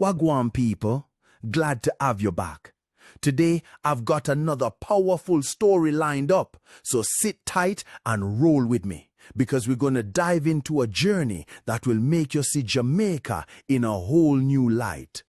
Wagwan people, glad to have you back. Today, I've got another powerful story lined up, so sit tight and roll with me, because we're going to dive into a journey that will make you see Jamaica in a whole new light.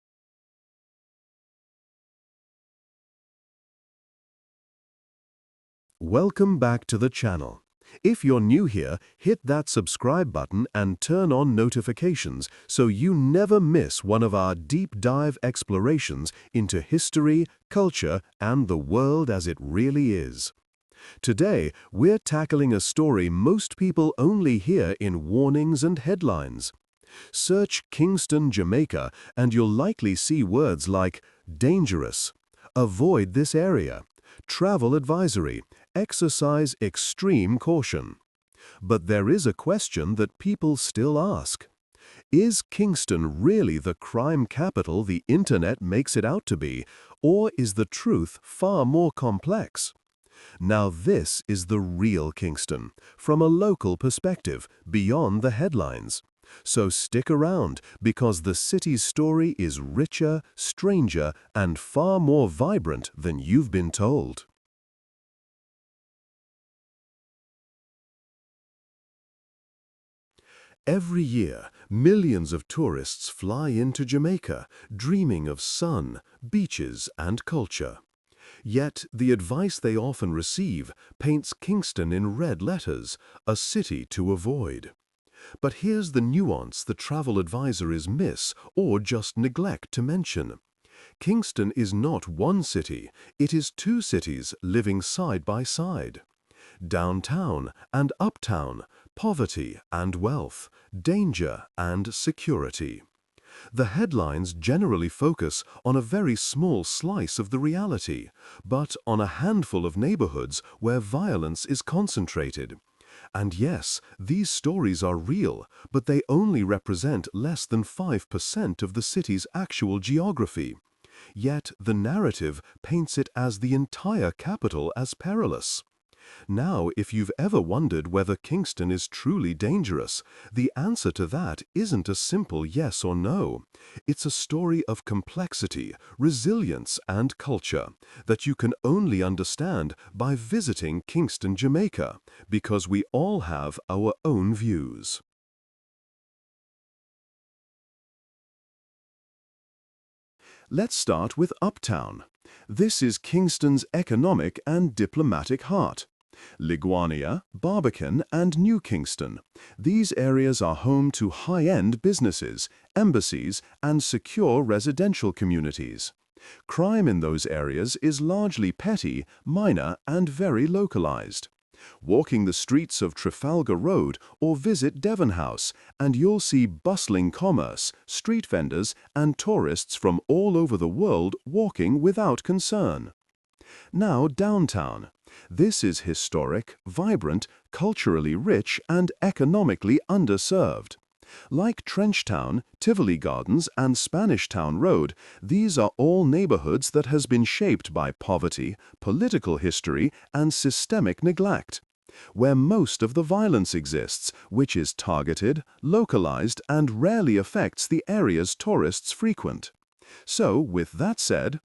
Welcome back to the channel. If you're new here, hit that subscribe button and turn on notifications so you never miss one of our deep dive explorations into history, culture, and the world as it really is. Today, we're tackling a story most people only hear in warnings and headlines. Search Kingston, Jamaica, and you'll likely see words like dangerous, avoid this area, travel advisory, exercise extreme caution. But there is a question that people still ask. Is Kingston really the crime capital the internet makes it out to be, or is the truth far more complex? Now this is the real Kingston, from a local perspective, beyond the headlines. So stick around, because the city's story is richer, stranger, and far more vibrant than you've been told. Every year, millions of tourists fly into Jamaica, dreaming of sun, beaches, and culture. Yet, the advice they often receive paints Kingston in red letters, a city to avoid. But here's the nuance the travel advisories miss or just neglect to mention. Kingston is not one city, it is two cities living side by side. Downtown and uptown, poverty and wealth, danger and security. The headlines generally focus on a very small slice of the reality, but on a handful of neighborhoods where violence is concentrated. And yes, these stories are real, but they only represent less than 5% of the city's actual geography. Yet the narrative paints it as the entire capital as perilous. Now, if you've ever wondered whether Kingston is truly dangerous, the answer to that isn't a simple yes or no. It's a story of complexity, resilience, and culture that you can only understand by visiting Kingston, Jamaica, because we all have our own views. Let's start with Uptown. This is Kingston's economic and diplomatic heart. Liguania, Barbican, and New Kingston. These areas are home to high-end businesses, embassies, and secure residential communities. Crime in those areas is largely petty, minor, and very localized. Walking the streets of Trafalgar Road or visit Devon House, and you'll see bustling commerce, street vendors, and tourists from all over the world walking without concern. Now downtown. This is historic, vibrant, culturally rich, and economically underserved. Like Trenchtown, Tivoli Gardens, and Spanish Town Road, these are all neighborhoods that has been shaped by poverty, political history, and systemic neglect, where most of the violence exists, which is targeted, localized, and rarely affects the areas tourists frequent. So, with that said,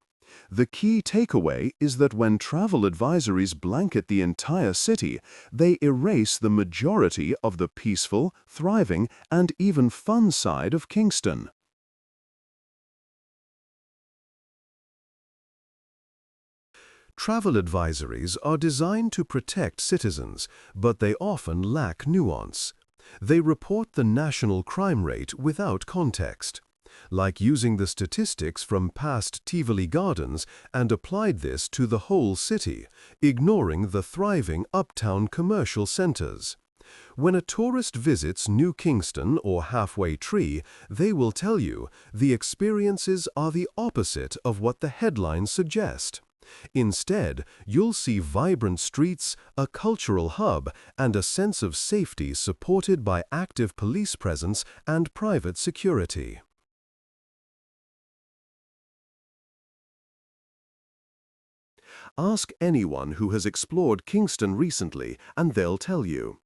the key takeaway is that when travel advisories blanket the entire city, they erase the majority of the peaceful, thriving, and even fun side of Kingston. Travel advisories are designed to protect citizens, but they often lack nuance. They report the national crime rate without context, like using the statistics from past Tivoli Gardens and applied this to the whole city, ignoring the thriving uptown commercial centers. When a tourist visits New Kingston or Halfway Tree, they will tell you the experiences are the opposite of what the headlines suggest. Instead, you'll see vibrant streets, a cultural hub, and a sense of safety supported by active police presence and private security. Ask anyone who has explored Kingston recently, and they'll tell you.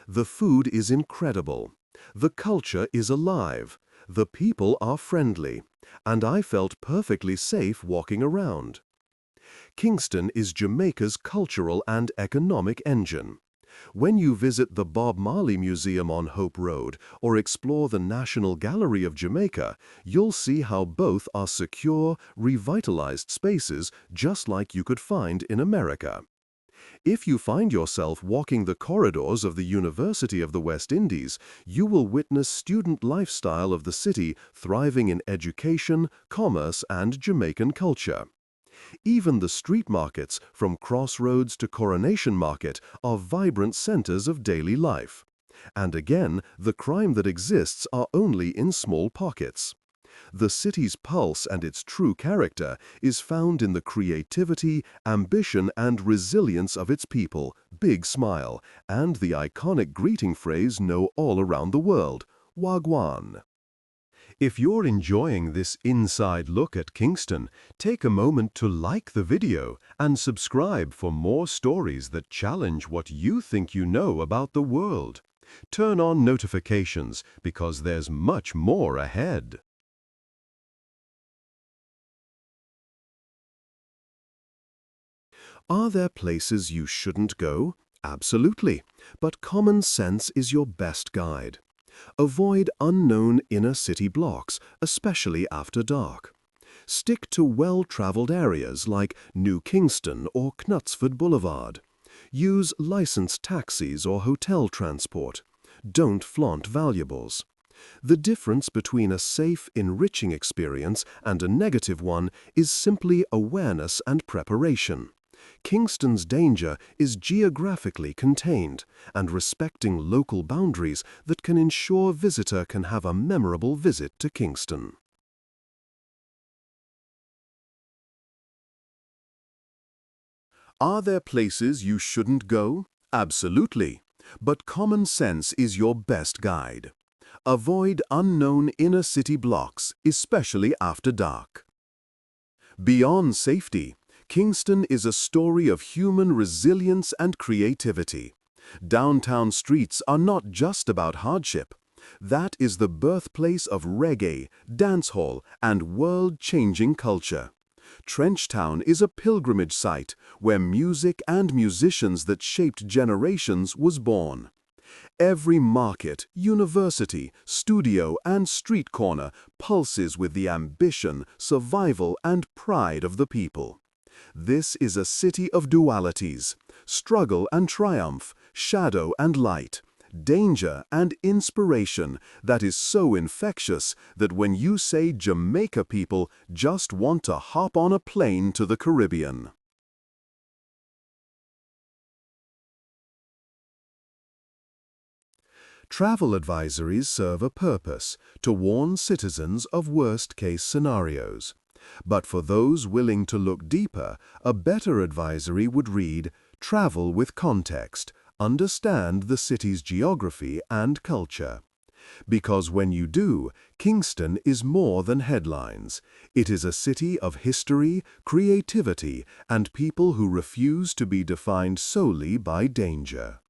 The food is incredible. The culture is alive. The people are friendly, and I felt perfectly safe walking around. Kingston is Jamaica's cultural and economic engine. When you visit the Bob Marley Museum on Hope Road or explore the National Gallery of Jamaica, you'll see how both are secure, revitalized spaces just like you could find in America. If you find yourself walking the corridors of the University of the West Indies, you will witness student lifestyle of the city thriving in education, commerce, and Jamaican culture. Even the street markets, from Crossroads to Coronation Market, are vibrant centers of daily life. And again, the crime that exists are only in small pockets. The city's pulse and its true character is found in the creativity, ambition, and resilience of its people, Big Smile, and the iconic greeting phrase known all around the world, Wagwan. If you're enjoying this inside look at Kingston, take a moment to like the video and subscribe for more stories that challenge what you think you know about the world. Turn on notifications because there's much more ahead. Are there places you shouldn't go? Absolutely, but common sense is your best guide. Avoid unknown inner city blocks, especially after dark. Stick to well-traveled areas like New Kingston or Knutsford Boulevard. Use licensed taxis or hotel transport. Don't flaunt valuables. The difference between a safe, enriching experience and a negative one is simply awareness and preparation. Kingston's danger is geographically contained and respecting local boundaries that can ensure visitor can have a memorable visit to Kingston. Are there places you shouldn't go? Absolutely, but common sense is your best guide. Avoid unknown inner city blocks, especially after dark. Beyond safety, Kingston is a story of human resilience and creativity. Downtown streets are not just about hardship. That is the birthplace of reggae, dancehall, and world-changing culture. Trenchtown is a pilgrimage site where music and musicians that shaped generations was born. Every market, university, studio, and street corner pulses with the ambition, survival, and pride of the people. This is a city of dualities, struggle and triumph, shadow and light, danger and inspiration that is so infectious that when you say Jamaica, people just want to hop on a plane to the Caribbean. Travel advisories serve a purpose, to warn citizens of worst-case scenarios. But for those willing to look deeper, a better advisory would read, "Travel with context. Understand the city's geography and culture." Because when you do, Kingston is more than headlines. It is a city of history, creativity, and people who refuse to be defined solely by danger.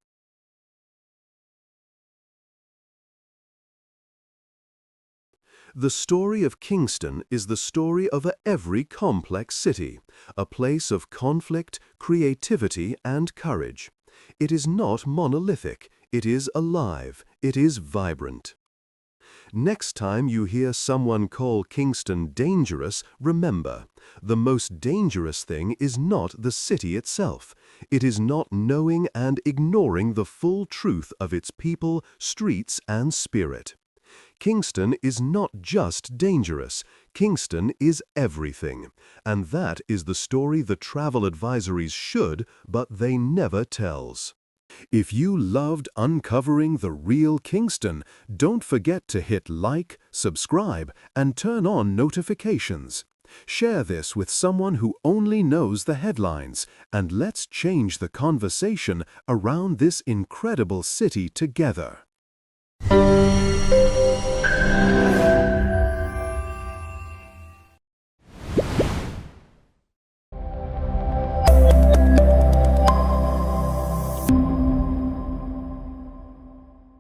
The story of Kingston is the story of every complex city, a place of conflict, creativity, and courage. It is not monolithic, it is alive, it is vibrant. Next time you hear someone call Kingston dangerous, remember, the most dangerous thing is not the city itself. It is not knowing and ignoring the full truth of its people, streets, and spirit. Kingston is not just dangerous. Kingston is everything. And that is the story the travel advisories should, but they never tells. If you loved uncovering the real Kingston, don't forget to hit like, subscribe, and turn on notifications. Share this with someone who only knows the headlines, and let's change the conversation around this incredible city together.